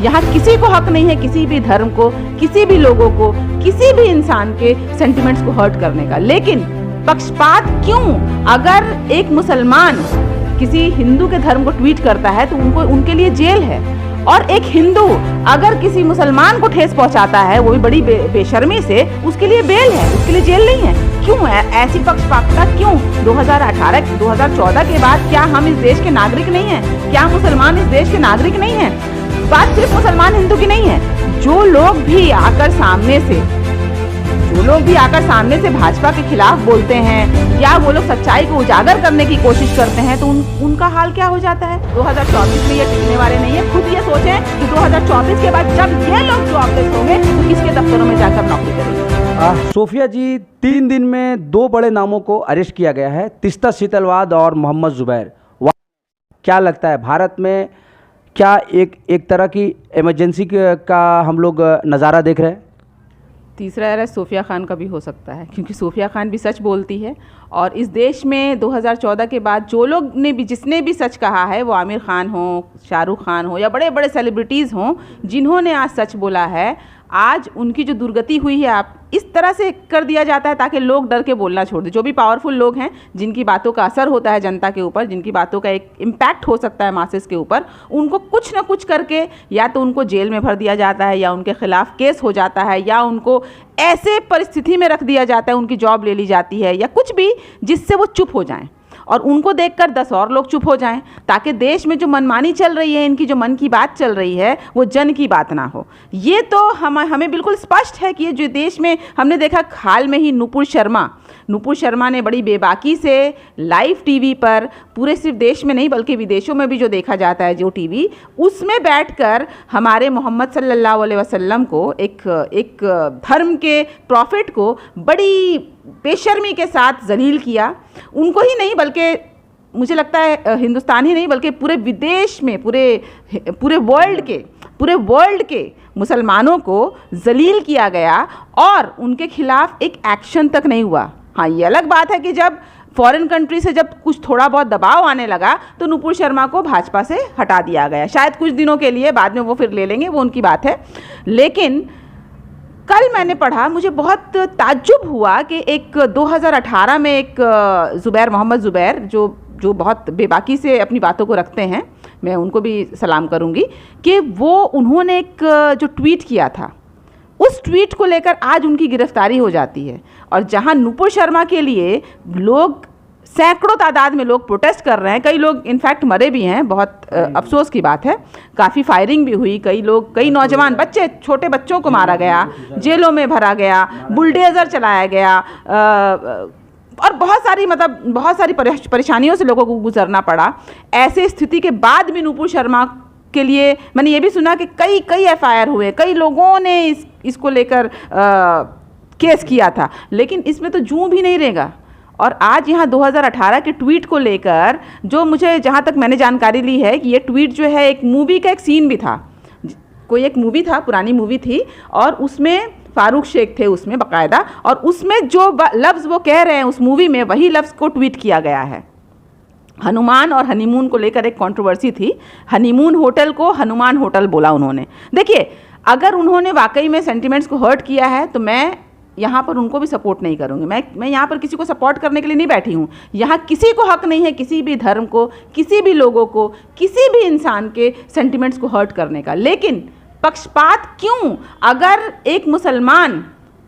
यहाँ किसी को हक नहीं है किसी भी धर्म को, किसी भी लोगों को, किसी भी इंसान के सेंटिमेंट्स को हर्ट करने का। लेकिन पक्षपात क्यों? अगर एक मुसलमान किसी हिंदू के धर्म को ट्वीट करता है तो उनके लिए जेल है, और एक हिंदू अगर किसी मुसलमान को ठेस पहुंचाता है, वो भी बड़ी बेशर्मी से, उसके लिए बेल है, उसके लिए जेल नहीं है। क्यों है ऐसी पक्षपातता? क्यों 2018 2014 के बाद क्या हम इस देश के नागरिक नहीं हैं? क्या मुसलमान इस देश के नागरिक नहीं हैं? बात सिर्फ मुसलमान हिंदू की नहीं है। जो लोग भी आकर सामने से भाजपा के खिलाफ बोलते हैं या वो लोग सच्चाई को उजागर करने की कोशिश करते हैं तो उनका हाल क्या हो जाता है? 2024 में ये टिकने वाले नहीं है। खुद ये सोचें कि 2024 के बाद जब ये लोग जॉबलेस होंगे तो किसके दफ्तरों में जाकर नौकरी करेंगे? सोफिया जी, 3 दिन में 2 बड़े नामों को अरेस्ट किया गया है, तिस्ता शीतलवाद और मोहम्मद जुबैर। क्या लगता है भारत में क्या एक तरह की इमरजेंसी का हम लोग नज़ारा देख रहे हैं? तीसरा अरेस्ट सोफिया खान का भी हो सकता है, क्योंकि सोफिया खान भी सच बोलती है, और इस देश में 2014 के बाद जो लोग ने भी जिसने भी सच कहा है, वो आमिर खान हो, शाहरुख खान हो या बड़े बड़े सेलिब्रिटीज़ हों, जिन्होंने आज सच बोला है, आज उनकी जो दुर्गति हुई है आप इस तरह से कर दिया जाता है ताकि लोग डर के बोलना छोड़ दें। जो भी पावरफुल लोग हैं, जिनकी बातों का असर होता है जनता के ऊपर, जिनकी बातों का एक इम्पैक्ट हो सकता है मासेस के ऊपर, उनको कुछ ना कुछ करके या तो उनको जेल में भर दिया जाता है, या उनके खिलाफ केस हो जाता है, या उनको ऐसे परिस्थिति में रख दिया जाता है, उनकी जॉब ले ली जाती है, या कुछ भी जिससे वो चुप हो जाएं और उनको देखकर 10 और लोग चुप हो जाएं, ताकि देश में जो मनमानी चल रही है, इनकी जो मन की बात चल रही है, वो जन की बात ना हो। ये तो हमें बिल्कुल स्पष्ट है कि ये जो देश में हमने देखा, हाल में ही नुपुर शर्मा ने बड़ी बेबाकी से लाइव टीवी पर, पूरे सिर्फ देश में नहीं बल्कि विदेशों में भी जो देखा जाता है जो टीवी, उसमें बैठकर हमारे मोहम्मद सल्लल्लाहु अलैहि वसल्लम को, एक धर्म के प्रॉफिट को बड़ी बेशर्मी के साथ जलील किया। उनको ही नहीं बल्कि मुझे लगता है हिंदुस्तान ही नहीं बल्कि पूरे विदेश में, पूरे वर्ल्ड के मुसलमानों को जलील किया गया और उनके खिलाफ एक एक्शन तक नहीं हुआ। हाँ, ये अलग बात है कि जब फॉरेन कंट्री से जब कुछ थोड़ा बहुत दबाव आने लगा तो नुपुर शर्मा को भाजपा से हटा दिया गया, शायद कुछ दिनों के लिए, बाद में वो फिर ले लेंगे, वो उनकी बात है। लेकिन कल मैंने पढ़ा, मुझे बहुत ताज्जुब हुआ कि एक 2018 में एक मोहम्मद जुबैर जो बहुत बेबाकी से अपनी बातों को रखते हैं, मैं उनको भी सलाम करूंगी, कि उन्होंने एक जो ट्वीट किया था, उस ट्वीट को लेकर आज उनकी गिरफ्तारी हो जाती है। और जहां नुपुर शर्मा के लिए लोग, सैकड़ों तादाद में लोग प्रोटेस्ट कर रहे हैं, कई लोग इनफैक्ट मरे भी हैं, बहुत अफसोस की बात है, काफ़ी फायरिंग भी हुई, कई नौजवान बच्चे, छोटे बच्चों को मारा गया, जेलों में भरा गया, बुलडोज़र चलाया गया, और बहुत सारी परेशानियों से लोगों को गुजरना पड़ा। ऐसे स्थिति के बाद भी नुपुर शर्मा के लिए मैंने ये भी सुना कि कई FIR हुए, कई लोगों ने इसको लेकर केस किया था, लेकिन इसमें तो जूं भी नहीं रहेगा। और आज यहाँ 2018 के ट्वीट को लेकर जो मुझे, जहाँ तक मैंने जानकारी ली है कि ये ट्वीट जो है एक मूवी का एक सीन भी था, कोई एक मूवी था, पुरानी मूवी थी, और उसमें फारूक शेख थे उसमें बाकायदा, और उसमें जो लफ्ज़ वो कह रहे हैं उस मूवी में, वही लफ्ज़ को ट्वीट किया गया है। हनुमान और हनीमून को लेकर एक कंट्रोवर्सी थी, हनीमून होटल को हनुमान होटल बोला उन्होंने। देखिए, अगर उन्होंने वाकई में सेंटिमेंट्स को हर्ट किया है तो मैं यहाँ पर उनको भी सपोर्ट नहीं करूँगी। मैं यहाँ पर किसी को सपोर्ट करने के लिए नहीं बैठी हूँ। यहाँ किसी को हक नहीं है किसी भी धर्म को, किसी भी लोगों को, किसी भी इंसान के सेंटिमेंट्स को हर्ट करने का। लेकिन पक्षपात क्यों? अगर एक मुसलमान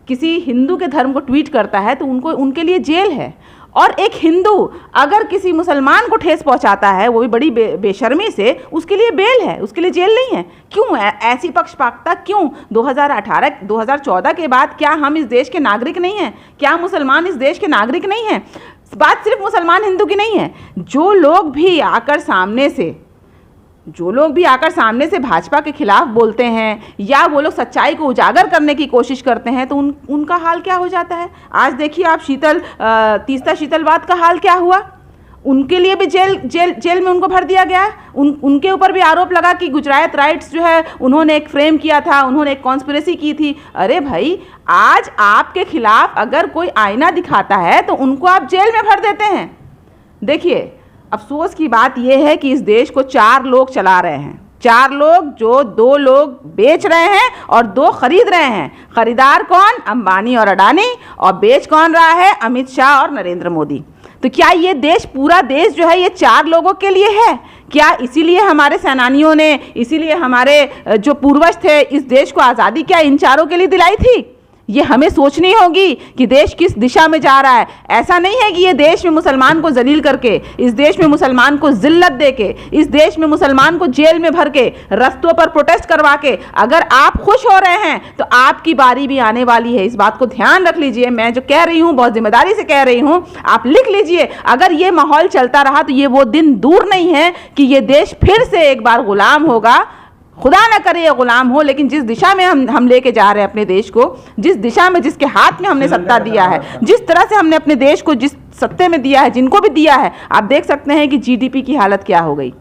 किसी हिंदू के धर्म को ट्वीट करता है तो उनके लिए जेल है, और एक हिंदू अगर किसी मुसलमान को ठेस पहुंचाता है, वो भी बड़ी बेशर्मी से, उसके लिए बेल है, उसके लिए जेल नहीं है। क्यों ऐसी पक्षपातता? क्यों 2018 2014 के बाद क्या हम इस देश के नागरिक नहीं हैं? क्या मुसलमान इस देश के नागरिक नहीं हैं? बात सिर्फ मुसलमान हिंदू की नहीं है। जो लोग भी आकर सामने से भाजपा के खिलाफ बोलते हैं या वो लोग सच्चाई को उजागर करने की कोशिश करते हैं तो उनका हाल क्या हो जाता है? आज देखिए आप तीस्ता शीतलवाद का हाल क्या हुआ। उनके लिए भी जेल में उनको भर दिया गया। उनके ऊपर भी आरोप लगा कि गुजरात राइट्स जो है उन्होंने एक फ्रेम किया था, उन्होंने एक कॉन्स्पिरेसी की थी। अरे भाई, आज आपके खिलाफ अगर कोई आईना दिखाता है तो उनको आप जेल में भर देते हैं। देखिए, अफसोस की बात यह है कि इस देश को 4 लोग चला रहे हैं। 4 लोग जो 2 लोग बेच रहे हैं और 2 खरीद रहे हैं। खरीदार कौन? अंबानी और अडानी, और बेच कौन रहा है? अमित शाह और नरेंद्र मोदी। तो क्या ये देश, पूरा देश जो है ये 4 लोगों के लिए है? क्या इसीलिए हमारे सेनानियों ने, इसीलिए हमारे जो पूर्वज थे, इस देश को आज़ादी क्या इन 4 के लिए दिलाई थी? ये हमें सोचनी होगी कि देश किस दिशा में जा रहा है। ऐसा नहीं है कि ये देश में मुसलमान को जलील करके, इस देश में मुसलमान को जिल्लत दे के, इस देश में मुसलमान को जेल में भर के, रस्तों पर प्रोटेस्ट करवा के अगर आप खुश हो रहे हैं तो आपकी बारी भी आने वाली है। इस बात को ध्यान रख लीजिए। मैं जो कह रही हूँ बहुत जिम्मेदारी से कह रही हूँ, आप लिख लीजिए। अगर ये माहौल चलता रहा तो ये वो दिन दूर नहीं है कि ये देश फिर से एक बार गुलाम होगा। खुदा ना करे ये गुलाम हो, लेकिन जिस दिशा में हम लेके जा रहे हैं अपने देश को, जिस दिशा में, जिसके हाथ में हमने सत्ता दिया है, जिस तरह से हमने अपने देश को जिस सत्ते में दिया है, जिनको भी दिया है, आप देख सकते हैं कि जीडीपी की हालत क्या हो गई।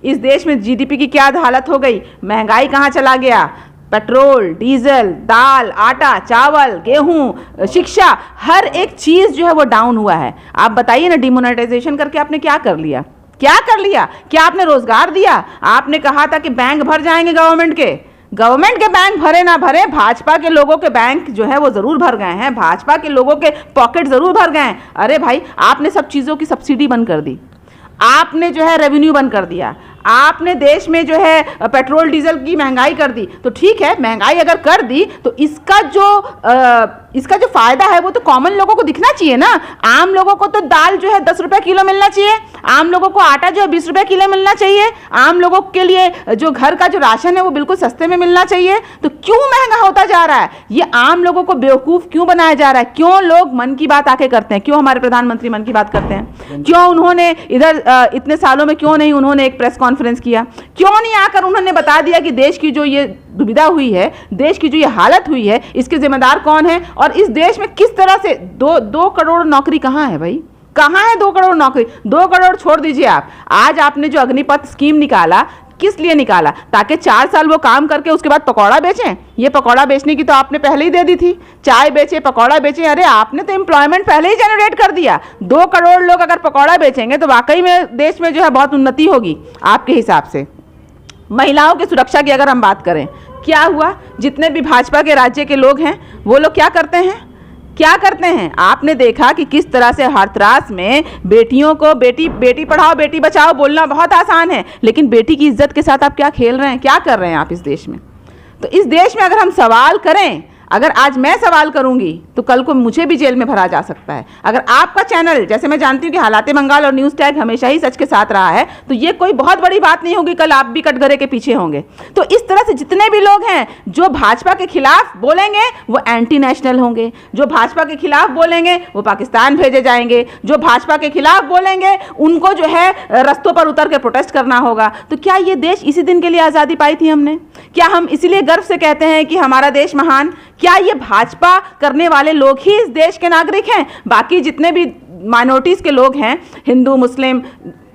इस देश में जीडीपी की क्या हालत हो गई, महंगाई कहाँ चला गया, पेट्रोल, डीजल, दाल, आटा, चावल, गेहूं, शिक्षा, हर एक चीज़ जो है वो डाउन हुआ है। आप बताइए ना, डिमोनेटाइजेशन करके आपने क्या कर लिया? क्या कर लिया? क्या आपने रोजगार दिया? आपने कहा था कि बैंक भर जाएंगे गवर्नमेंट के बैंक भरे ना भरे, भाजपा के लोगों के बैंक जो है वो ज़रूर भर गए हैं, भाजपा के लोगों के पॉकेट ज़रूर भर गए हैं। अरे भाई, आपने सब चीज़ों की सब्सिडी बंद कर दी, आपने जो है रेवेन्यू बंद कर दिया, आपने देश में जो है पेट्रोल डीजल की महंगाई कर दी। तो ठीक है, महंगाई अगर कर दी तो इसका जो फायदा है वो तो कॉमन लोगों को दिखना चाहिए ना। आम लोगों को तो दाल जो है 10 रुपये किलो मिलना चाहिए, आम लोगों को आटा जो है 20 रुपये किलो मिलना चाहिए, आम लोगों के लिए जो घर का जो राशन है वो बिल्कुल सस्ते में मिलना चाहिए। तो क्यों महंगा होता जा रहा है? ये आम लोगों को बेवकूफ़ क्यों बनाया जा रहा है? क्यों लोग मन की बात आके करते हैं? क्यों हमारे प्रधानमंत्री मन की बात करते हैं? क्यों उन्होंने इधर इतने सालों में क्यों नहीं उन्होंने एक प्रेस कॉन्फ्रेंस किया? क्यों नहीं आकर उन्होंने बता दिया कि देश की जो ये दुविधा हुई है, देश की जो ये हालत हुई है, इसके जिम्मेदार कौन है? और इस देश में किस तरह से 2 करोड़ नौकरी कहाँ है भाई? कहाँ है 2 करोड़ नौकरी? 2 करोड़ छोड़ दीजिए आप। आज आपने जो अग्निपथ स्कीम निकाला, किस लिए निकाला? ताकि 4 साल वो काम करके उसके बाद पकौड़ा बेचें। ये पकौड़ा बेचने की तो आपने पहले ही दे दी थी, चाय बेचे, पकौड़ा बेचे। अरे आपने तो एम्प्लॉयमेंट पहले ही जनरेट कर दिया। 2 करोड़ लोग अगर पकौड़ा बेचेंगे तो वाकई में देश में जो है बहुत उन्नति होगी आपके हिसाब से। महिलाओं की सुरक्षा की अगर हम बात करें, क्या हुआ? जितने भी भाजपा के राज्य के लोग हैं वो लोग क्या करते हैं? आपने देखा कि किस तरह से हाथरस में बेटियों को बेटी पढ़ाओ बेटी बचाओ बोलना बहुत आसान है, लेकिन बेटी की इज्जत के साथ आप क्या खेल रहे हैं, क्या कर रहे हैं आप इस देश में? तो इस देश में अगर हम सवाल करें, अगर आज मैं सवाल करूंगी तो कल को मुझे भी जेल में भरा जा सकता है। अगर आपका चैनल, जैसे मैं जानती हूँ कि हालाते बंगाल और न्यूज़ टैग हमेशा ही सच के साथ रहा है, तो ये कोई बहुत बड़ी बात नहीं होगी, कल आप भी कटघरे के पीछे होंगे। तो इस तरह से जितने भी लोग हैं जो भाजपा के खिलाफ बोलेंगे वो एंटी नेशनल होंगे, जो भाजपा के खिलाफ बोलेंगे वो पाकिस्तान भेजे जाएंगे, जो भाजपा के खिलाफ बोलेंगे उनको जो है रस्तों पर उतर के प्रोटेस्ट करना होगा। तो क्या ये देश इसी दिन के लिए आज़ादी पाई थी हमने? क्या हम इसीलिए गर्व से कहते हैं कि हमारा देश महान? क्या ये भाजपा करने वाले लोग ही इस देश के नागरिक हैं? बाकी जितने भी माइनॉरिटीज़ के लोग हैं, हिंदू, मुस्लिम,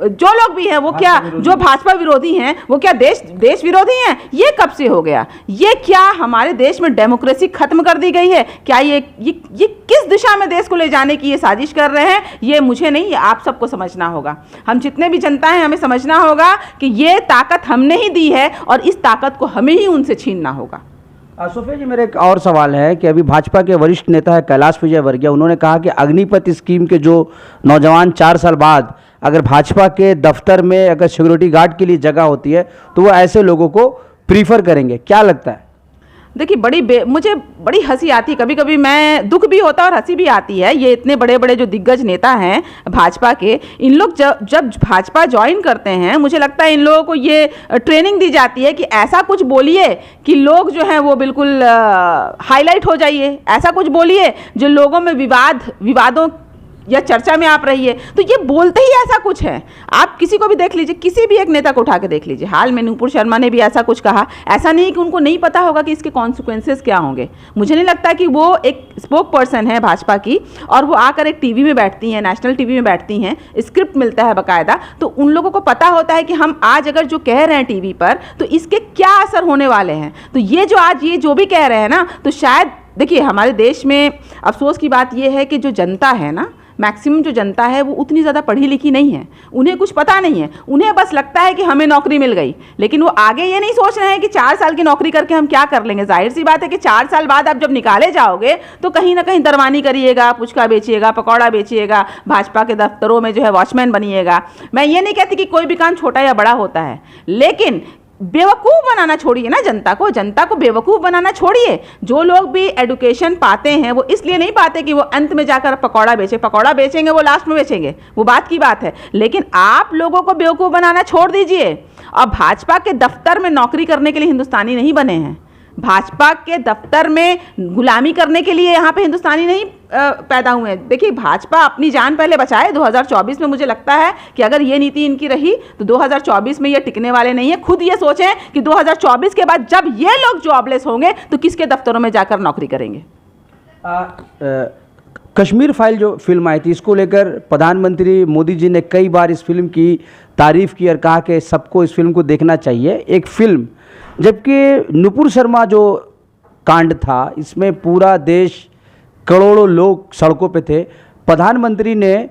जो लोग भी हैं, वो क्या, जो भाजपा विरोधी हैं, वो क्या देश विरोधी हैं? ये कब से हो गया? ये क्या हमारे देश में डेमोक्रेसी खत्म कर दी गई है? क्या ये किस दिशा में देश को ले जाने की ये साजिश कर रहे हैं? ये मुझे नहीं, ये आप सबको समझना होगा। हम जितने भी जनता हैं, हमें समझना होगा कि ये ताकत हमने ही दी है और इस ताकत को हमें ही उनसे छीनना होगा। सोफिया जी, मेरा एक और सवाल है कि अभी भाजपा के वरिष्ठ नेता है कैलाश विजयवर्गीय, उन्होंने कहा कि अग्निपथ स्कीम के जो नौजवान 4 साल बाद अगर भाजपा के दफ्तर में अगर सिक्योरिटी गार्ड के लिए जगह होती है तो वो ऐसे लोगों को प्रीफर करेंगे। क्या लगता है? देखिए, मुझे बड़ी हंसी आती है, कभी कभी मैं दुख भी होता है और हंसी भी आती है। ये इतने बड़े बड़े जो दिग्गज नेता हैं भाजपा के, इन लोग जब भाजपा ज्वाइन करते हैं, मुझे लगता है इन लोगों को ये ट्रेनिंग दी जाती है कि ऐसा कुछ बोलिए कि लोग जो हैं वो बिल्कुल हाईलाइट हो जाइए, ऐसा कुछ बोलिए जो लोगों में विवादों या चर्चा में आप रहिए। तो ये बोलते ही ऐसा कुछ है। आप किसी को भी देख लीजिए, किसी भी एक नेता को उठा के देख लीजिए, हाल में नुपुर शर्मा ने भी ऐसा कुछ कहा। ऐसा नहीं कि उनको नहीं पता होगा कि इसके कॉन्सिक्वेंसेस क्या होंगे। मुझे नहीं लगता कि वो एक स्पोक पर्सन है भाजपा की और वो आकर एक टीवी में बैठती हैं, नेशनल टीवी में बैठती हैं, स्क्रिप्ट मिलता है बाकायदा, तो उन लोगों को पता होता है कि हम आज अगर जो कह रहे हैं टीवी पर तो इसके क्या असर होने वाले हैं। तो ये जो भी कह रहे हैं ना, तो शायद देखिए, हमारे देश में अफसोस की बात यह है कि जो जनता है ना, मैक्सिमम जो जनता है वो उतनी ज़्यादा पढ़ी लिखी नहीं है, उन्हें कुछ पता नहीं है, उन्हें बस लगता है कि हमें नौकरी मिल गई, लेकिन वो आगे ये नहीं सोच रहे हैं कि 4 साल की नौकरी करके हम क्या कर लेंगे। जाहिर सी बात है कि 4 साल बाद आप जब निकाले जाओगे तो कहीं ना कहीं दरवानी करिएगा, पुचका बेचिएगा, पकौड़ा बेचिएगा, भाजपा के दफ्तरों में जो है वॉचमैन बनिएगा। मैं ये नहीं कहती कि कोई भी काम छोटा या बड़ा होता है, लेकिन बेवकूफ़ बनाना छोड़िए ना जनता को बेवकूफ़ बनाना छोड़िए। जो लोग भी एडुकेशन पाते हैं वो इसलिए नहीं पाते कि वो अंत में जाकर पकौड़ा बेचेंगे, वो लास्ट में बेचेंगे, वो बात की बात है, लेकिन आप लोगों को बेवकूफ़ बनाना छोड़ दीजिए। और भाजपा के दफ्तर में नौकरी करने के लिए हिंदुस्तानी नहीं बने हैं, भाजपा के दफ्तर में गुलामी करने के लिए यहाँ पे हिंदुस्तानी नहीं पैदा हुए हैं। देखिए, भाजपा अपनी जान पहले बचाए। 2024 में मुझे लगता है कि अगर ये नीति इनकी रही तो 2024 में ये टिकने वाले नहीं है। खुद ये सोचें कि 2024 के बाद जब ये लोग जॉबलेस होंगे तो किसके दफ्तरों में जाकर नौकरी करेंगे। कश्मीर फाइल जो फिल्म आई थी, इसको लेकर प्रधानमंत्री मोदी जी ने कई बार इस फिल्म की तारीफ की और कहा कि सबको इस फिल्म को देखना चाहिए, एक फिल्म। जबकि नुपुर शर्मा जो कांड था, इसमें पूरा देश, करोड़ों लोग सड़कों पे थे, प्रधानमंत्री ने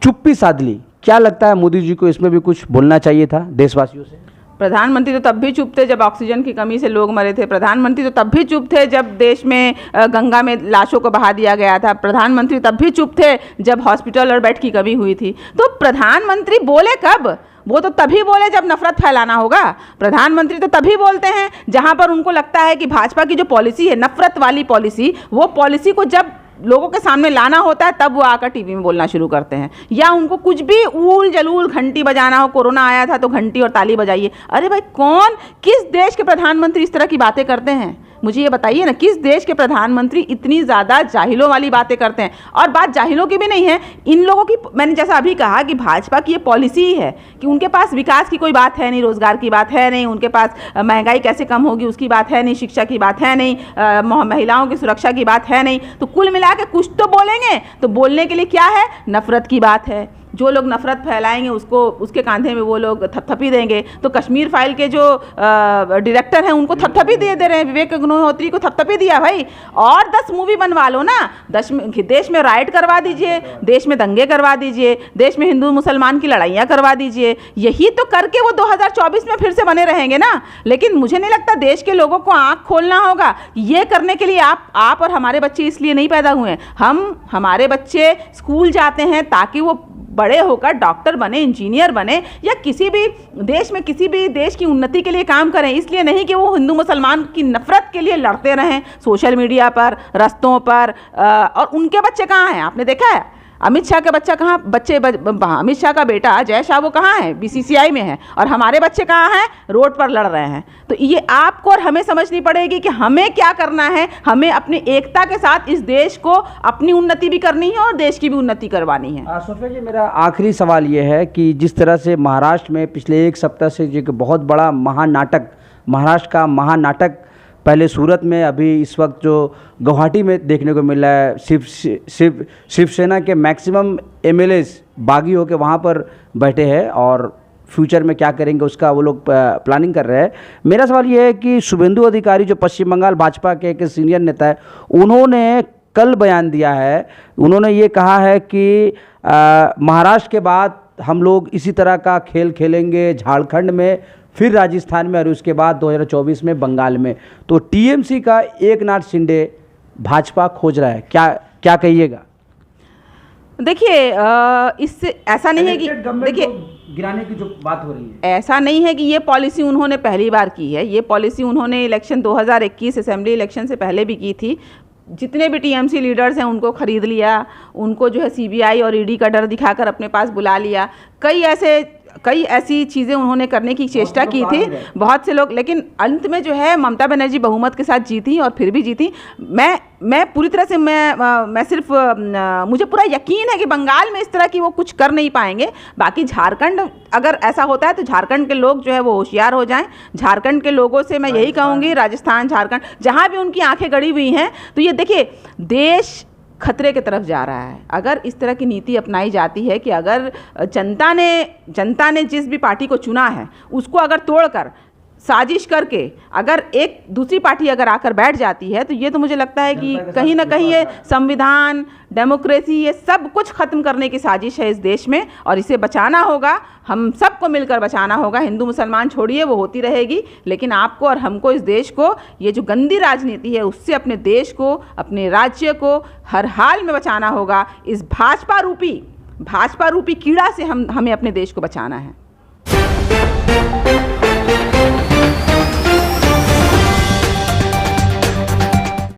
चुप्पी साध ली। क्या लगता है मोदी जी को इसमें भी कुछ बोलना चाहिए था देशवासियों से? प्रधानमंत्री तो तब भी चुप थे जब ऑक्सीजन की कमी से लोग मरे थे। प्रधानमंत्री तो तब भी चुप थे जब देश में गंगा में लाशों को बहा दिया गया था। प्रधानमंत्री तब भी चुप थे जब हॉस्पिटल और बेड की कमी हुई थी। तो प्रधानमंत्री बोले कब? वो तो तभी बोले जब नफरत फैलाना होगा। प्रधानमंत्री तो तभी बोलते हैं जहां पर उनको लगता है कि भाजपा की जो पॉलिसी है, नफरत वाली पॉलिसी, वो पॉलिसी को जब लोगों के सामने लाना होता है तब वो आकर टीवी में बोलना शुरू करते हैं। या उनको कुछ भी ऊल जलूल घंटी बजाना हो, कोरोना आया था तो घंटी और ताली बजाइए। अरे भाई, कौन, किस देश के प्रधानमंत्री इस तरह की बातें करते हैं? मुझे ये बताइए ना, किस देश के प्रधानमंत्री इतनी ज़्यादा जाहिलों वाली बातें करते हैं? और बात जाहिलों की भी नहीं है, इन लोगों की। मैंने जैसा अभी कहा कि भाजपा की ये पॉलिसी ही है कि उनके पास विकास की कोई बात है नहीं, रोजगार की बात है नहीं, उनके पास महंगाई कैसे कम होगी उसकी बात है नहीं, शिक्षा की बात है नहीं, महिलाओं की सुरक्षा की बात है नहीं। तो कुल मिला के कुछ तो बोलेंगे, तो बोलने के लिए क्या है? नफरत की बात है। जो लोग नफरत फैलाएंगे उसके कांधे में वो लोग थपथपी देंगे। तो कश्मीर फाइल के जो डायरेक्टर हैं उनको थपथपी दे रहे हैं, विवेक अग्निहोत्री को थपथपी दिया। भाई, और 10 मूवी बनवा लो ना, देश में राइट करवा दीजिए, देश में दंगे करवा दीजिए, देश में हिंदू मुसलमान की लड़ाइयाँ करवा दीजिए। यही तो करके वो 2024 में फिर से बने रहेंगे ना। लेकिन मुझे नहीं लगता, देश के लोगों को आँख खोलना होगा। ये करने के लिए आप और हमारे बच्चे इसलिए नहीं पैदा हुए हैं। हमारे बच्चे स्कूल जाते हैं ताकि वो बड़े होकर डॉक्टर बने, इंजीनियर बने, या किसी भी देश की उन्नति के लिए काम करें। इसलिए नहीं कि वो हिंदू मुसलमान की नफरत के लिए लड़ते रहें सोशल मीडिया पर, रस्तों पर। और उनके बच्चे कहाँ हैं? आपने देखा है अमित शाह का बच्चा कहाँ? अमित शाह का बेटा जय शाह वो कहाँ है? BCCI में है। और हमारे बच्चे कहाँ हैं? रोड पर लड़ रहे हैं। तो ये आपको और हमें समझनी पड़ेगी कि हमें क्या करना है। हमें अपनी एकता के साथ इस देश को, अपनी उन्नति भी करनी है और देश की भी उन्नति करवानी है। सोफिया जी, मेरा आखिरी सवाल ये है कि जिस तरह से महाराष्ट्र में पिछले 1 सप्ताह से जो बहुत बड़ा महानाटक, महाराष्ट्र का महानाटक, पहले सूरत में, अभी इस वक्त जो गुवाहाटी में देखने को मिला है, शिवसेना के मैक्सिमम MLAs बागी होकर वहाँ पर बैठे हैं और फ्यूचर में क्या करेंगे उसका वो लोग प्लानिंग कर रहे हैं। मेरा सवाल ये है कि शुभेंदु अधिकारी जो पश्चिम बंगाल भाजपा के एक सीनियर नेता है, उन्होंने कल बयान दिया है, उन्होंने ये कहा है कि महाराष्ट्र के बाद हम लोग इसी तरह का खेल खेलेंगे झारखंड में, फिर राजस्थान में और उसके बाद 2024 में बंगाल में। तो TMC का एकनाथ शिंदे भाजपा खोज रहा है, क्या कहिएगा? देखिए, इससे ऐसा नहीं है कि, देखिए, गिराने की जो बात हो रही है, ऐसा नहीं है कि ये पॉलिसी उन्होंने पहली बार की है। ये पॉलिसी उन्होंने इलेक्शन 2021 असेंबली इलेक्शन से पहले भी की थी। जितने भी TMC लीडर्स हैं उनको खरीद लिया, उनको जो है CBI और ED का डर दिखाकर अपने पास बुला लिया। कई ऐसी चीज़ें उन्होंने करने की चेष्टा की थी, बहुत से लोग। लेकिन अंत में जो है ममता बनर्जी बहुमत के साथ जीती और फिर भी जीती। मैं पूरी तरह से मैं सिर्फ मुझे पूरा यकीन है कि बंगाल में इस तरह की वो कुछ कर नहीं पाएंगे। बाकी झारखंड, अगर ऐसा होता है तो झारखंड के लोग जो है वो होशियार हो जाएं। झारखंड के लोगों से मैं यही कहूँगी, राजस्थान, झारखंड, जहाँ भी उनकी आंखें गड़ी हुई हैं, तो ये देखिए, देश खतरे की तरफ जा रहा है। अगर इस तरह की नीति अपनाई जाती है कि अगर जनता ने जिस भी पार्टी को चुना है उसको अगर तोड़कर साजिश करके अगर एक दूसरी पार्टी अगर आकर बैठ जाती है, तो ये तो मुझे लगता है कि कहीं ना कहीं ये संविधान, डेमोक्रेसी, ये सब कुछ ख़त्म करने की साजिश है इस देश में, और इसे बचाना होगा, हम सबको मिलकर बचाना होगा। हिंदू मुसलमान छोड़िए, वो होती रहेगी, लेकिन आपको और हमको इस देश को, ये जो गंदी राजनीति है उससे अपने देश को, अपने राज्य को हर हाल में बचाना होगा। इस भाजपा रूपी कीड़ा से हमें अपने देश को बचाना है।